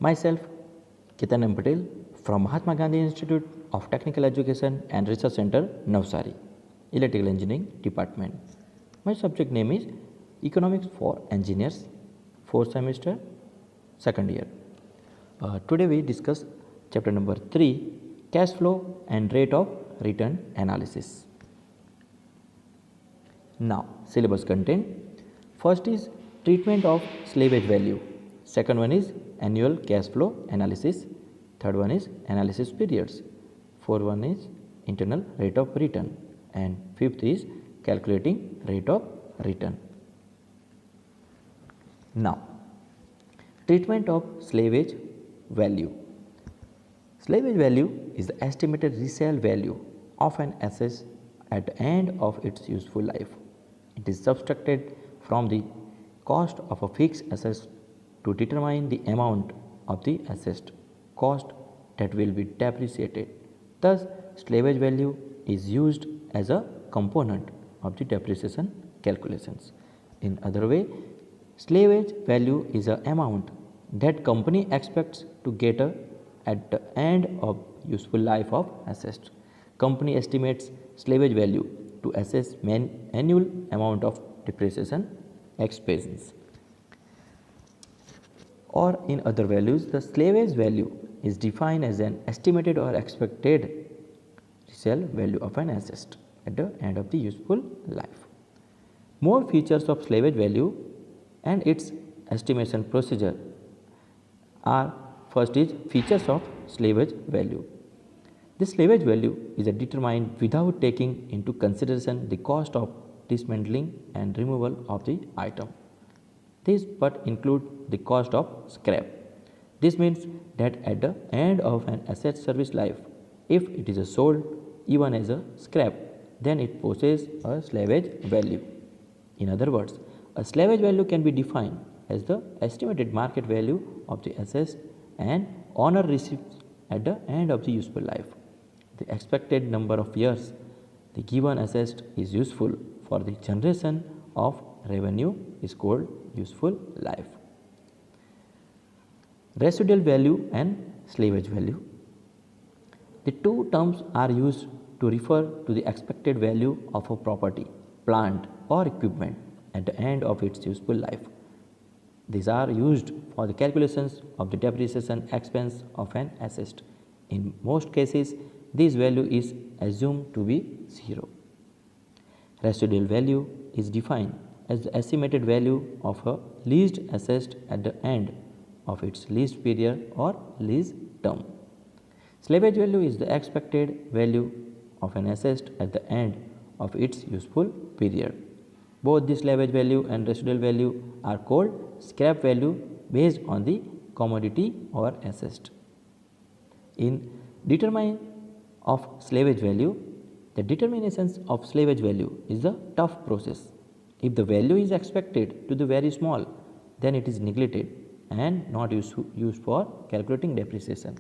Myself, Ketan M. Patel from Mahatma Gandhi Institute of Technical Education and Research Center, Navsari, Electrical Engineering Department. My subject name is Economics for Engineers, 4th semester, 2nd year. Today we discuss chapter number 3, Cash Flow and Rate of Return Analysis. Now, syllabus content. First is treatment of slavage value. Second one is annual cash flow analysis. Third one is analysis periods. Fourth one is internal rate of return. And fifth is calculating rate of return. Now, treatment of slavage value. Slavage value is the estimated resale value of an asset at the end of its useful life. It is subtracted from the cost of a fixed asset to determine the amount of the asset cost that will be depreciated. Thus, slavage value is used as a component of the depreciation calculations. In other way, slavage value is an amount that company expects to get at the end of useful life of asset. Company estimates slavage value to assess annual amount of depreciation expenses. Or in other values, the slavage value is defined as an estimated or expected resale value of an asset at the end of the useful life. More features of slavage value and its estimation procedure are: first is features of slavage value. The slavage value is determined without taking into consideration the cost of dismantling and removal of the item. This but include the cost of scrap. This means that at the end of an asset service life, if it is sold even as a scrap, then it possesses a slavage value. In other words, a slavage value can be defined as the estimated market value of the asset and owner receives at the end of the useful life. The expected number of years the given asset is useful for the generation of revenue is called useful life. Residual value and slavage value. The two terms are used to refer to the expected value of a property, plant or equipment at the end of its useful life. These are used for the calculations of the depreciation expense of an asset. In most cases, this value is assumed to be 0. Residual value is defined as the estimated value of a leased asset at the end of its lease period or lease term. Slavage value is the expected value of an asset at the end of its useful period. Both the slavage value and residual value are called scrap value based on the commodity or asset. In determining of slavage value, the determinations of slavage value is a tough process. If the value is expected to be very small, then it is neglected and not used for calculating depreciation.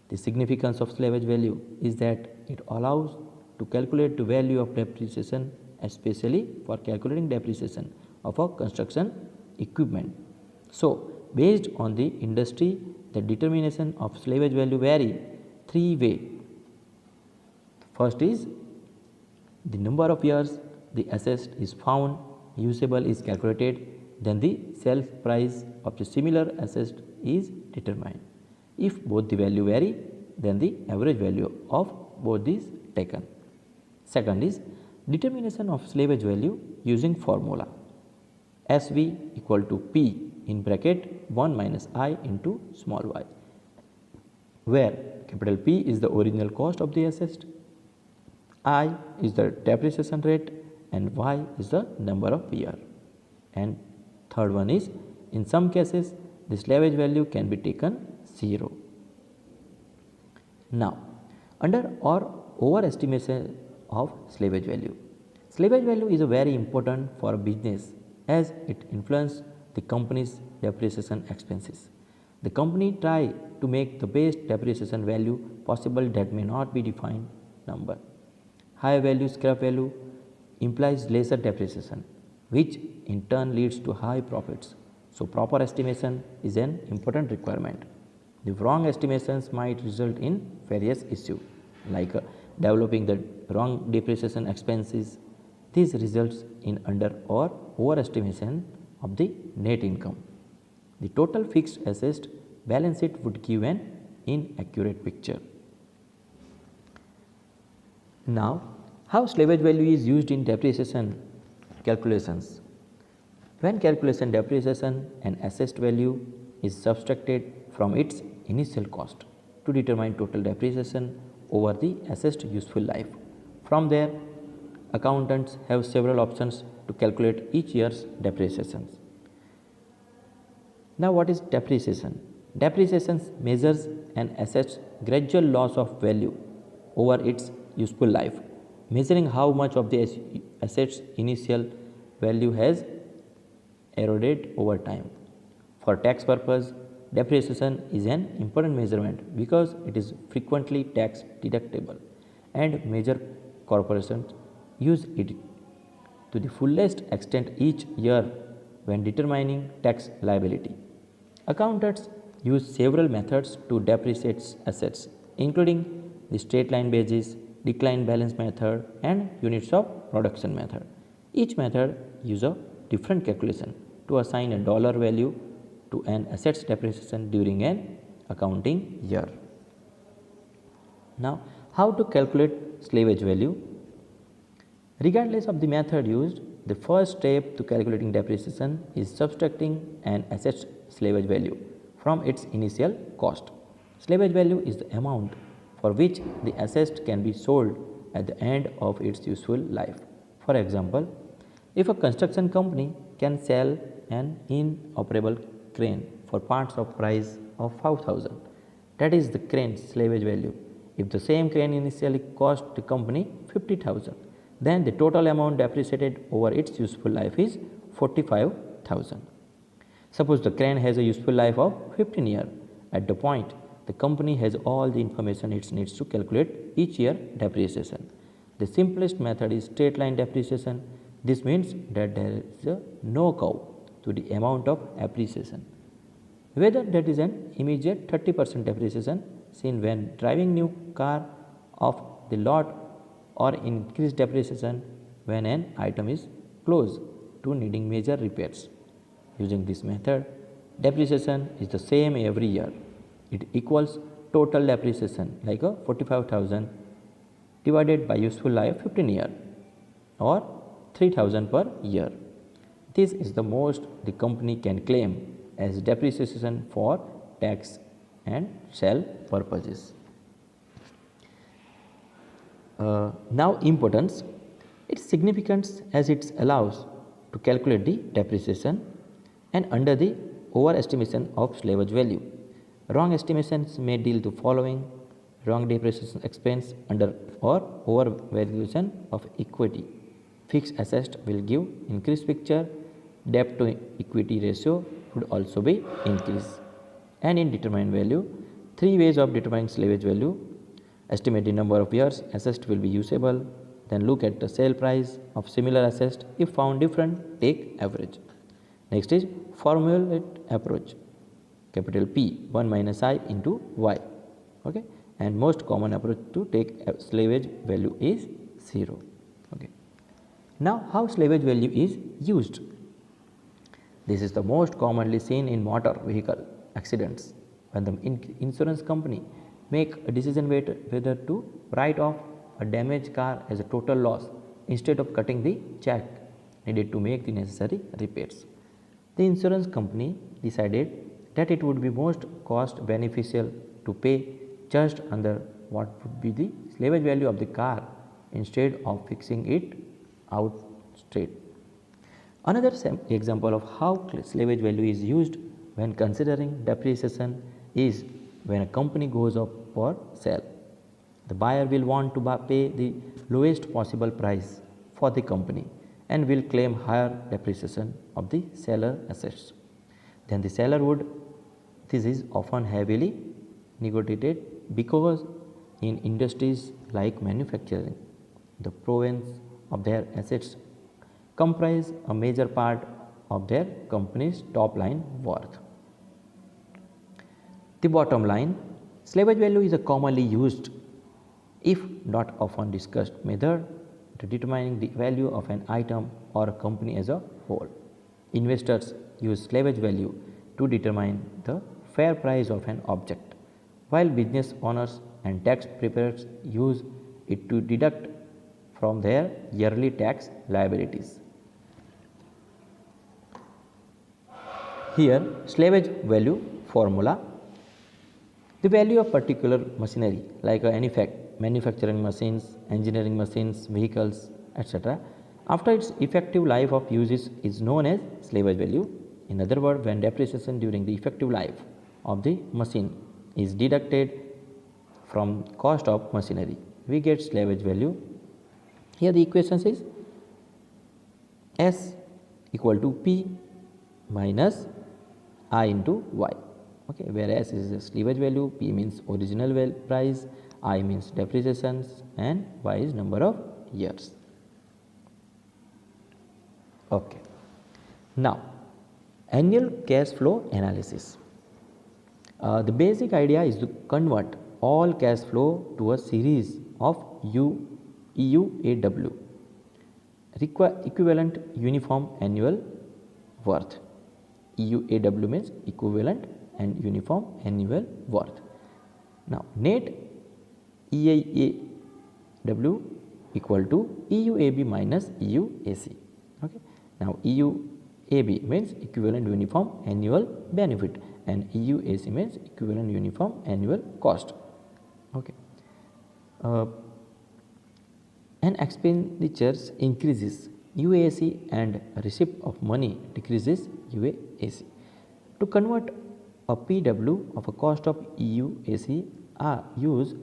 The significance of slavage value is that it allows to calculate the value of depreciation, especially for calculating depreciation of a construction equipment. So, based on the industry, the determination of slavage value vary 3 ways. First is the number of years the asset is found usable is calculated, then the sales price of the similar asset is determined. If both the value vary, then the average value of both is taken. Second is determination of slavage value using formula SV equal to P in bracket 1 minus I into small y, where capital P is the original cost of the asset, I is the depreciation rate and Y is the number of year. And third one is, in some cases the slavage value can be taken 0. Now, under or overestimation of slavage value. Slavage value is very important for a business as it influences the company's depreciation expenses. The company try to make the best depreciation value possible that may not be defined number. High value scrap value implies lesser depreciation, which in turn leads to high profits. So proper estimation is an important requirement. The wrong estimations might result in various issues like developing the wrong depreciation expenses. This results in under or overestimation of the net income. The total fixed assets balance sheet would give an inaccurate picture. Now, how slavage value is used in depreciation calculations. When calculation depreciation, an assessed value is subtracted from its initial cost to determine total depreciation over the assessed useful life. From there, accountants have several options to calculate each year's depreciations. Now, what is depreciation? Depreciation measures an asset's gradual loss of value over its useful life, measuring how much of the asset's initial value has eroded over time. For tax purpose, depreciation is an important measurement because it is frequently tax deductible and major corporations use it to the fullest extent each year when determining tax liability. Accountants use several methods to depreciate assets, including the straight line basis, decline balance method, and units of production method. Each method uses a different calculation to assign a dollar value to an asset's depreciation during an accounting year. Now, how to calculate slavage value? Regardless of the method used, the first step to calculating depreciation is subtracting an asset's slavage value from its initial cost. Slavage value is the amount for which the asset can be sold at the end of its useful life. For example, if a construction company can sell an inoperable crane for parts of price of 5,000, that is the crane's slavage value. If the same crane initially cost the company 50,000, then the total amount depreciated over its useful life is 45,000. Suppose the crane has a useful life of 15 years. At the point, the company has all the information it needs to calculate each year depreciation. The simplest method is straight line depreciation. This means that there is no curve to the amount of appreciation. Whether that is an immediate 30% depreciation seen when driving new car off the lot or increased depreciation when an item is close to needing major repairs. Using this method, depreciation is the same every year. It equals total depreciation like a 45,000 divided by useful life 15 year or 3,000 per year. This is the most the company can claim as depreciation for tax and sale purposes. Now importance, its significance as it allows to calculate the depreciation and under the overestimation of slavage value. Wrong estimations may deal to following: wrong depreciation expense, under or overvaluation of equity. Fixed assets will give increased picture, debt to equity ratio would also be increased. And in determined value, three ways of determining slavage value: estimate the number of years assessed will be usable, then look at the sale price of similar assets. If found different, take average. Next is formulate approach, capital P 1 minus I into Y. Okay, and most common approach to take slavage value is 0. Okay. Now, how slavage value is used? This is the most commonly seen in motor vehicle accidents when the insurance company make a decision whether to write off a damaged car as a total loss instead of cutting the check needed to make the necessary repairs. The insurance company decided that it would be most cost beneficial to pay just under what would be the slavage value of the car instead of fixing it out straight. Another example of how slavage value is used when considering depreciation is when a company goes up for sale. The buyer will want to pay the lowest possible price for the company and will claim higher depreciation of the seller assets than the seller would. This is often heavily negotiated because in industries like manufacturing, the provenance of their assets comprise a major part of their company's top line worth. The bottom line, slavage value is a commonly used, if not often discussed, method to determining the value of an item or a company as a whole. Investors use slavage value to determine the fair price of an object, while business owners and tax preparers use it to deduct from their yearly tax liabilities. Here, slavage value formula. The value of particular machinery like any manufacturing machines, engineering machines, vehicles, etc. after its effective life of use is known as slavage value. In other words, when depreciation during the effective life of the machine is deducted from cost of machinery, we get slavage value. Here the equation is S equal to P minus I into Y. Okay, where S is the slavage value, P means original price, I means depreciations, and Y is number of years. Okay. Now, annual cash flow analysis. The basic idea is to convert all cash flow to a series of EUAW, equivalent uniform annual worth. EUAW means equivalent and uniform annual worth. Now, net EIAW equal to EUAB minus EUAC. Okay. Now, EUAB means equivalent uniform annual benefit and EUAC means equivalent uniform annual cost. Okay. And expenditures increases UAC and receipt of money decreases UAC. To convert a PW of a cost of EUAC, use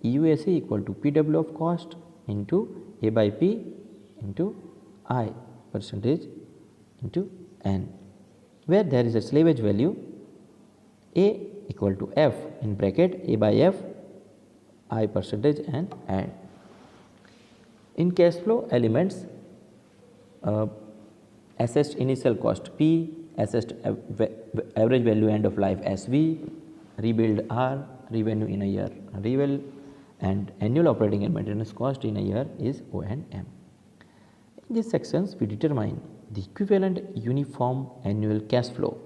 EUAC equal to PW of cost into A by P into I percentage into N, where there is a slavage value A equal to F in bracket A by F I percentage and N. In cash flow elements, assessed initial cost P, assessed average value end of life SV, rebuild R, revenue in a year reval, and annual operating and maintenance cost in a year is O and M. In these sections, we determine the equivalent uniform annual cash flow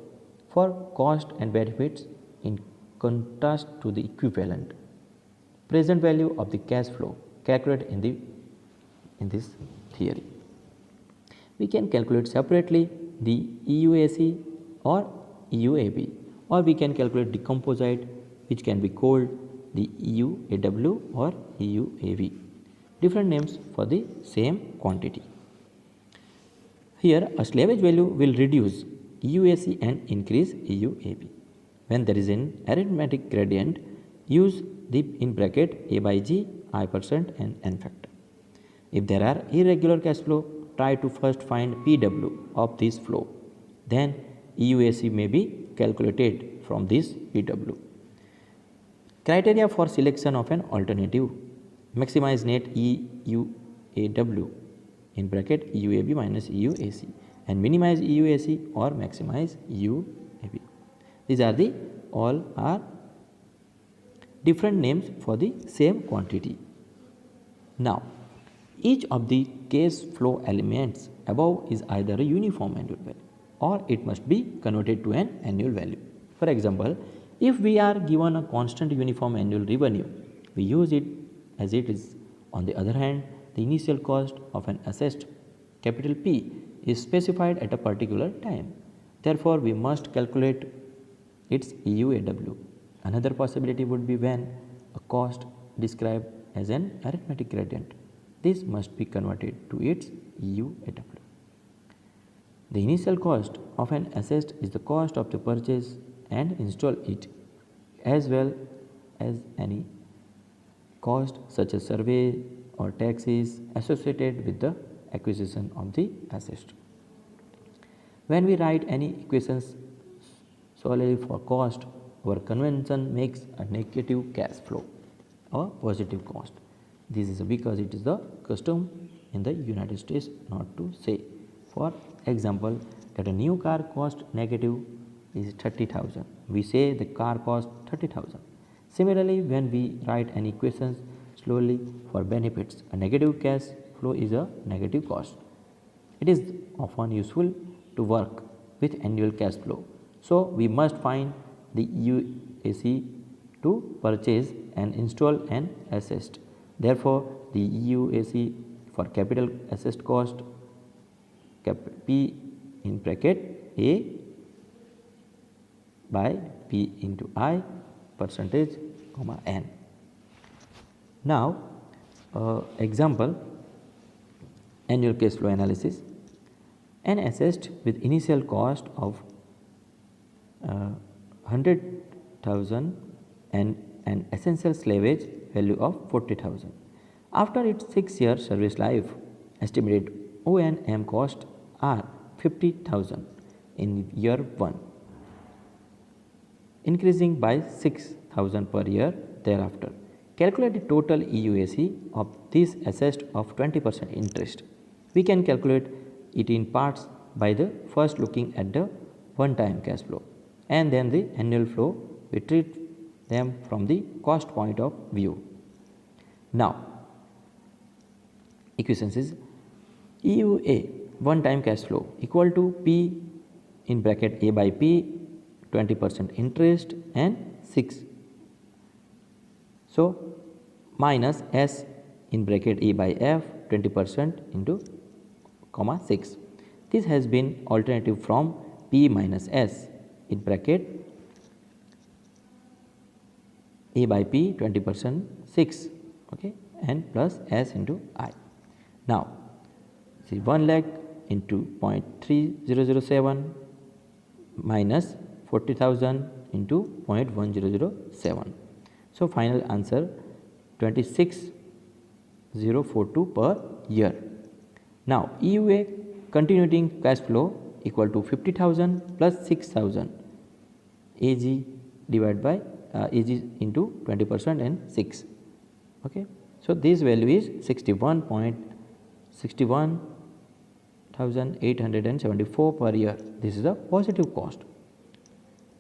for cost and benefits in contrast to the equivalent present value of the cash flow calculated in this theory. We can calculate separately the EUAC or EUAB, or we can calculate the composite, which can be called the EUAW or EUAB, different names for the same quantity. Here a slavage value will reduce EUAC and increase EUAB. When there is an arithmetic gradient, use the in bracket A by G, I percent and N factor. If there are irregular cash flow, try to first find PW of this flow. Then EUAC may be calculated from this PW. Criteria for selection of an alternative: maximize net EUAW in bracket EUAB minus EUAC and minimize EUAC or maximize EUAB. These are the all are different names for the same quantity. Now, each of the cash flow elements above is either a uniform annual value or it must be converted to an annual value. For example, if we are given a constant uniform annual revenue, we use it as it is. On the other hand, the initial cost of an assessed capital P is specified at a particular time. Therefore, we must calculate its EUAW. Another possibility would be when a cost described as an arithmetic gradient. This must be converted to its EUAW. The initial cost of an asset is the cost of the purchase and install it, as well as any cost such as survey or taxes associated with the acquisition of the asset. When we write any equations solely for cost, our convention makes a negative cash flow or positive cost. This is because it is the custom in the United States not to say. For example, that a new car cost negative is 30,000. We say the car cost 30,000. Similarly, when we write an equation slowly for benefits, a negative cash flow is a negative cost. It is often useful to work with annual cash flow. So, we must find the EUAC to purchase and install an asset. Therefore, the EUAC for capital asset cost P in bracket A by P into I percentage comma N. Now, example annual cash flow analysis. An asset with initial cost of 100,000 and an essential slavage value of 40,000. After its 6-year service life, estimated O&M costs are 50,000 in year 1, increasing by 6,000 per year thereafter. Calculate the total EUAC of this asset of 20% interest. We can calculate it in parts by the first looking at the one-time cash flow and then the annual flow. We treat them from the cost point of view. Now, equations is EUA one-time cash flow equal to P in bracket A by P 20% interest and 6. So, minus S in bracket A by F 20% into comma 6. This has been alternative from P minus S in bracket A by P 20% 6, okay, and plus S into I. Now, see 1 lakh into 0.3007 minus 40,000 into 0.1007. So, final answer 26,042 per year. Now, EUA continuing cash flow equal to 50,000 plus 6,000 AG divided by AG into 20% and 6. Okay. So, this value is 61,874 per year. This is a positive cost.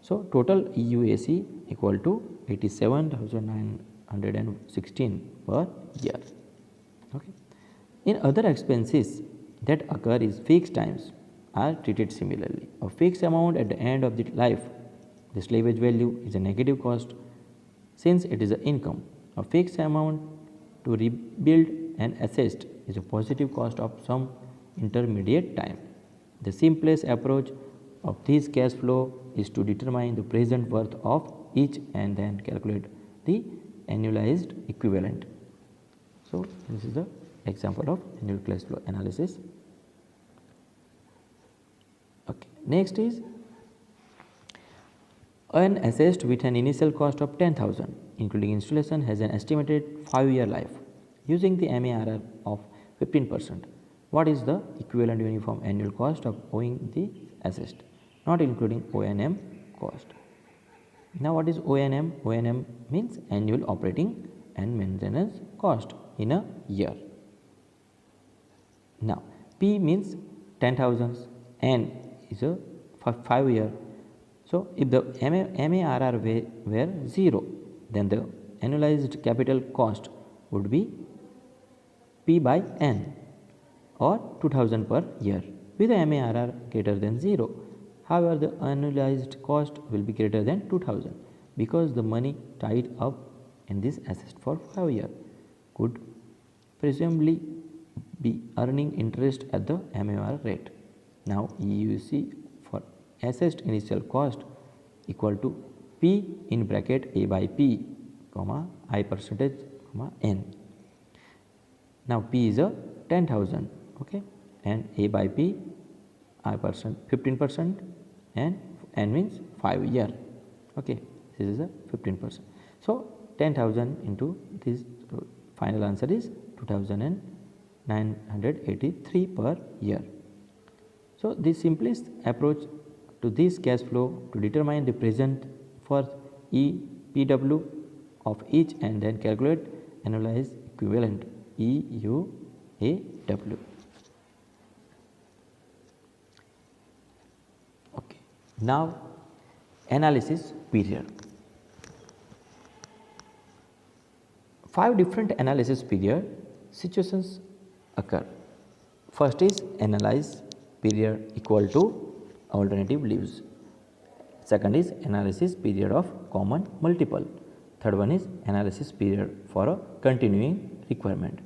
So, total EUAC equal to 87,916 per year. Okay. In other expenses that occur is fixed times are treated similarly. A fixed amount at the end of the life, the slavage value is a negative cost since it is an income. A fixed amount to rebuild an asset is a positive cost of some intermediate time. The simplest approach of this cash flow is to determine the present worth of each and then calculate the annualized equivalent. So, this is the example of annual cash flow analysis. Okay. Next is an asset with an initial cost of 10,000 including installation has an estimated 5-year life using the MARR of 15%. What is the equivalent uniform annual cost of owning the asset not including O&M cost? Now, what is O&M? O&M means annual operating and maintenance cost in a year. Now, P means 10,000 and is a 5-year. So, if the MARR were 0, then the annualized capital cost would be P by N or 2000 per year with the MARR greater than 0. However, the annualized cost will be greater than 2000 because the money tied up in this asset for 5 years could presumably be earning interest at the MARR rate. Now, EUC for asset initial cost equal to P in bracket A by P comma I percentage comma N. Now, P is a 10,000, okay, and A by P I percent 15% and N means 5 year, okay. This is a 15%. So, 10,000 into this final answer is 2,983 per year. So, the simplest approach to this cash flow to determine the present for EPW of each and then calculate annualized equivalent EUAW. Now, analysis period. 5 different analysis period situations occur. First is analyze period equal to alternative leaves. Second is analysis period of common multiple. Third one is analysis period for a continuing requirement.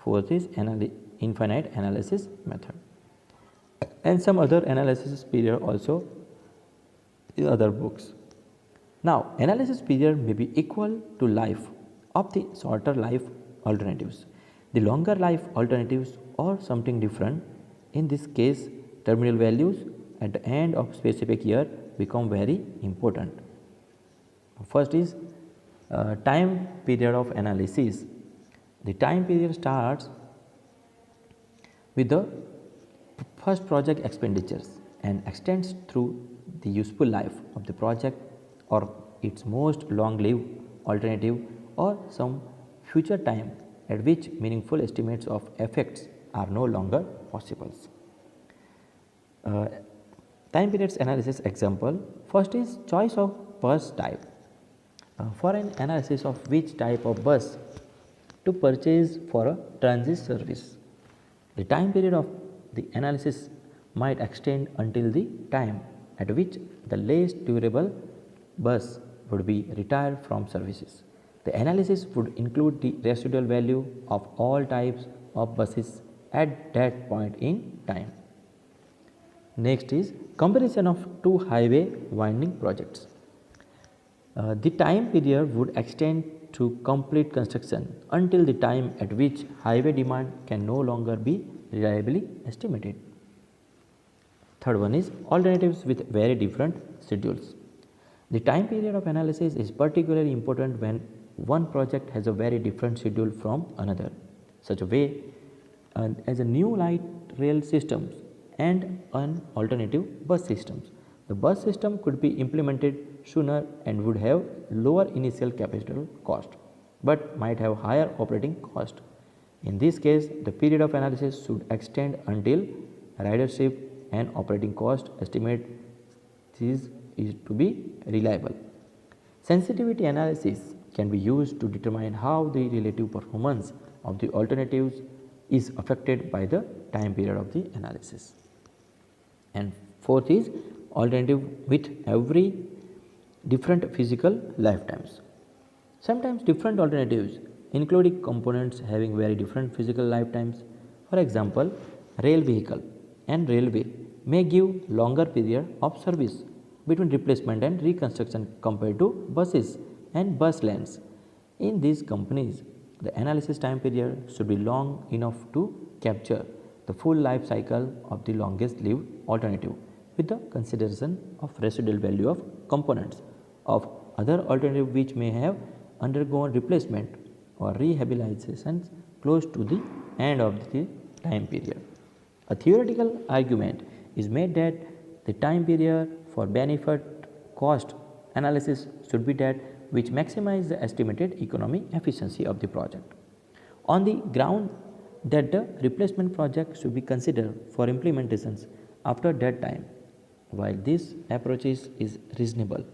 Fourth is infinite analysis method. And some other analysis period also in other books. Now, analysis period may be equal to life of the shorter life alternatives. The longer life alternatives or something different. In this case, terminal values at the end of specific year become very important. First is time period of analysis. The time period starts with the first project expenditures and extends through the useful life of the project or its most long-lived alternative or some future time at which meaningful estimates of effects are no longer possible. Time periods analysis example. First is choice of bus type. For an analysis of which type of bus to purchase for a transit service, the time period of the analysis might extend until the time at which the least durable bus would be retired from services. The analysis would include the residual value of all types of buses at that point in time. Next is comparison of two highway winding projects. The time period would extend to complete construction until the time at which highway demand can no longer be reliably estimated. Third one is alternatives with very different schedules. The time period of analysis is particularly important when one project has a very different schedule from another, such a way as a new light rail systems and an alternative bus systems. The bus system could be implemented sooner and would have lower initial capital cost, but might have higher operating cost. In this case, the period of analysis should extend until ridership and operating cost estimate is to be reliable. Sensitivity analysis can be used to determine how the relative performance of the alternatives is affected by the time period of the analysis. And fourth is alternative with every different physical lifetimes. Sometimes different alternatives including components having very different physical lifetimes. For example, rail vehicle and railway may give longer period of service between replacement and reconstruction compared to buses and bus lanes. In these companies, the analysis time period should be long enough to capture the full life cycle of the longest lived alternative with the consideration of residual value of components of other alternative which may have undergone replacement or rehabilitations close to the end of the time period. A theoretical argument is made that the time period for benefit cost analysis should be that which maximize the estimated economic efficiency of the project. On the ground that the replacement project should be considered for implementations after that time. While this approach is reasonable,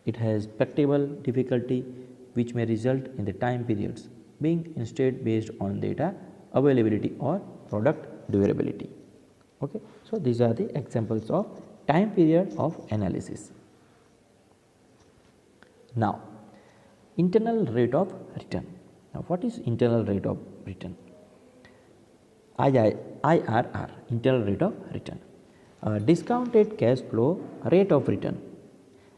it has practical difficulty which may result in the time periods being instead based on data availability or product durability. Okay. So, these are the examples of time period of analysis. Now, internal rate of return. Now, what is internal rate of return? IRR, internal rate of return. Discounted cash flow rate of return,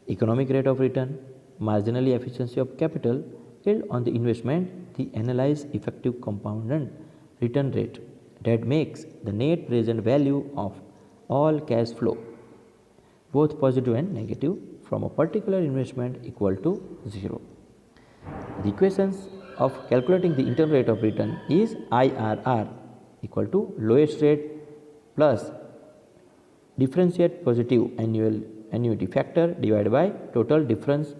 economic rate of return, marginally efficiency of capital, yield on the investment, the analyzed effective compounded return rate that makes the net present value of all cash flow, both positive and negative, from a particular investment equal to 0. The equations of calculating the internal rate of return is IRR equal to lowest rate plus differentiate positive annuity factor divided by total difference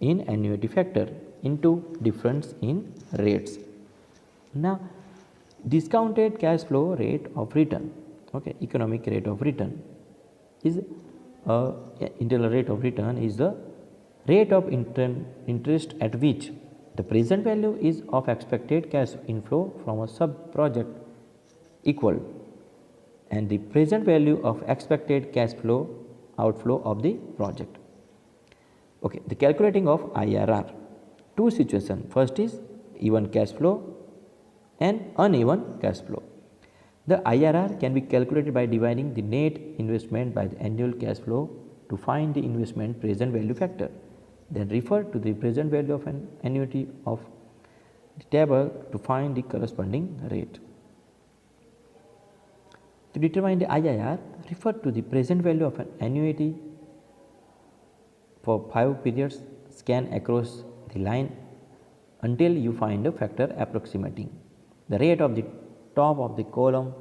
in annuity factor into difference in rates. Now, discounted cash flow rate of return, okay, economic rate of return is internal rate of return is the rate of interest at which the present value is of expected cash inflow from a sub project equal and the present value of expected cash flow outflow of the project. Okay, the calculating of IRR. Two situations. First is even cash flow and uneven cash flow. The IRR can be calculated by dividing the net investment by the annual cash flow to find the investment present value factor. Then refer to the present value of an annuity of the table to find the corresponding rate. To determine the IRR, refer to the present value of an annuity for 5 periods, scan across the line until you find a factor approximating. The rate of the top of the column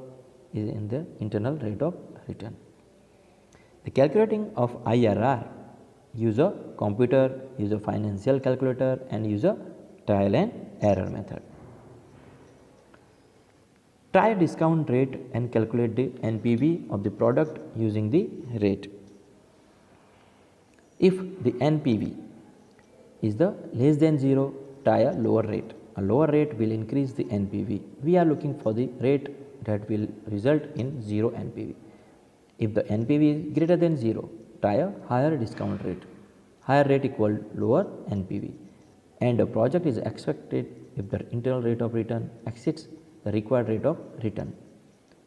is in the internal rate of return. The calculating of IRR, use a computer, use a financial calculator and use a trial and error method. Try a discount rate and calculate the NPV of the product using the rate. If the NPV is the less than 0, try a lower rate. A lower rate will increase the NPV. We are looking for the rate that will result in 0 NPV. If the NPV is greater than 0, try a higher discount rate. Higher rate equal lower NPV. And a project is expected if the internal rate of return exceeds the required rate of return.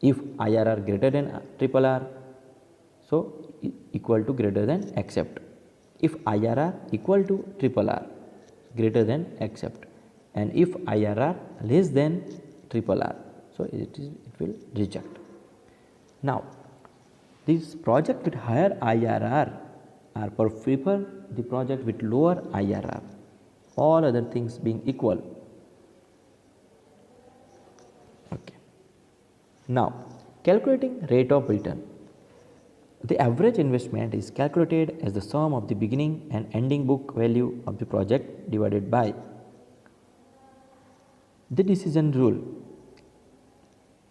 If IRR greater than RRR, so equal to greater than accept. If IRR equal to RRR, greater than accept, and if IRR less than RRR, so it will reject. Now, this project with higher IRR are prefer the project with lower IRR, all other things being equal. Okay. Now, calculating rate of return. The average investment is calculated as the sum of the beginning and ending book value of the project divided by the decision rule.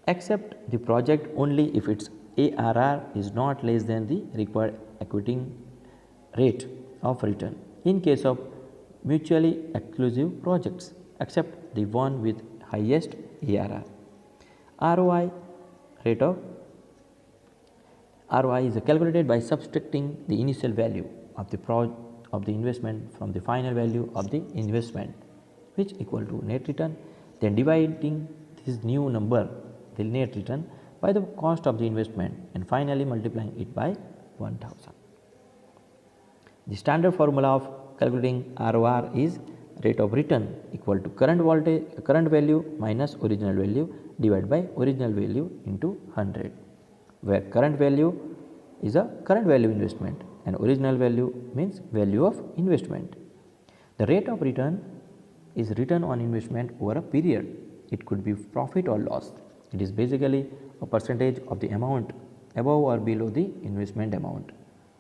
Accept the project only if its ARR is not less than the required equity rate of return. In case of mutually exclusive projects, accept the one with highest ARR. ROI rate of ROI is calculated by subtracting the initial value of the investment from the final value of the investment, which equal to net return, then dividing this new number, the net return, by the cost of the investment and finally multiplying it by 1000. The standard formula of calculating ROR is rate of return equal to current value minus original value divided by original value into 100, where current value is a current value investment and original value means value of investment. The rate of return is return on investment over a period. It could be profit or loss. It is basically a percentage of the amount above or below the investment amount.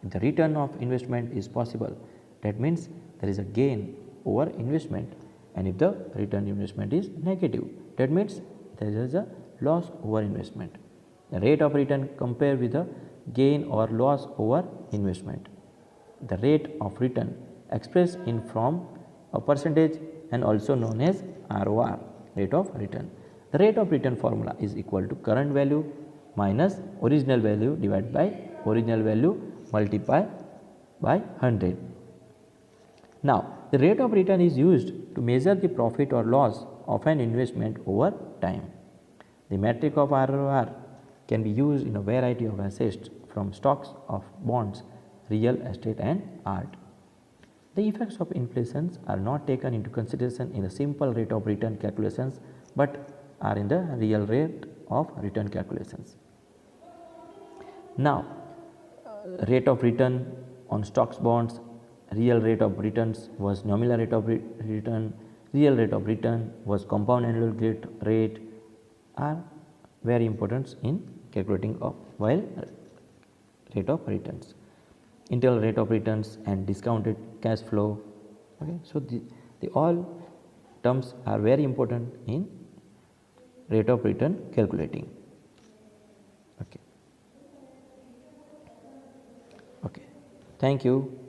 If the return of investment is possible, that means there is a gain over investment, and if the return investment is negative, that means there is a loss over investment. The rate of return compared with the gain or loss over investment. The rate of return expressed in from a percentage and also known as ROR, rate of return. The rate of return formula is equal to current value minus original value divided by original value multiplied by 100. Now, the rate of return is used to measure the profit or loss of an investment over time. The metric of ROR can be used in a variety of assets from stocks of bonds, real estate and art. The effects of inflation are not taken into consideration in the simple rate of return calculations but are in the real rate of return calculations. Now, rate of return on stocks, bonds, real rate of returns was nominal rate of return, real rate of return was compound annual rate are very important in calculating of while rate of returns. Internal rate of returns and discounted cash flow. Okay, so the all terms are very important in rate of return calculating. Okay. Thank you.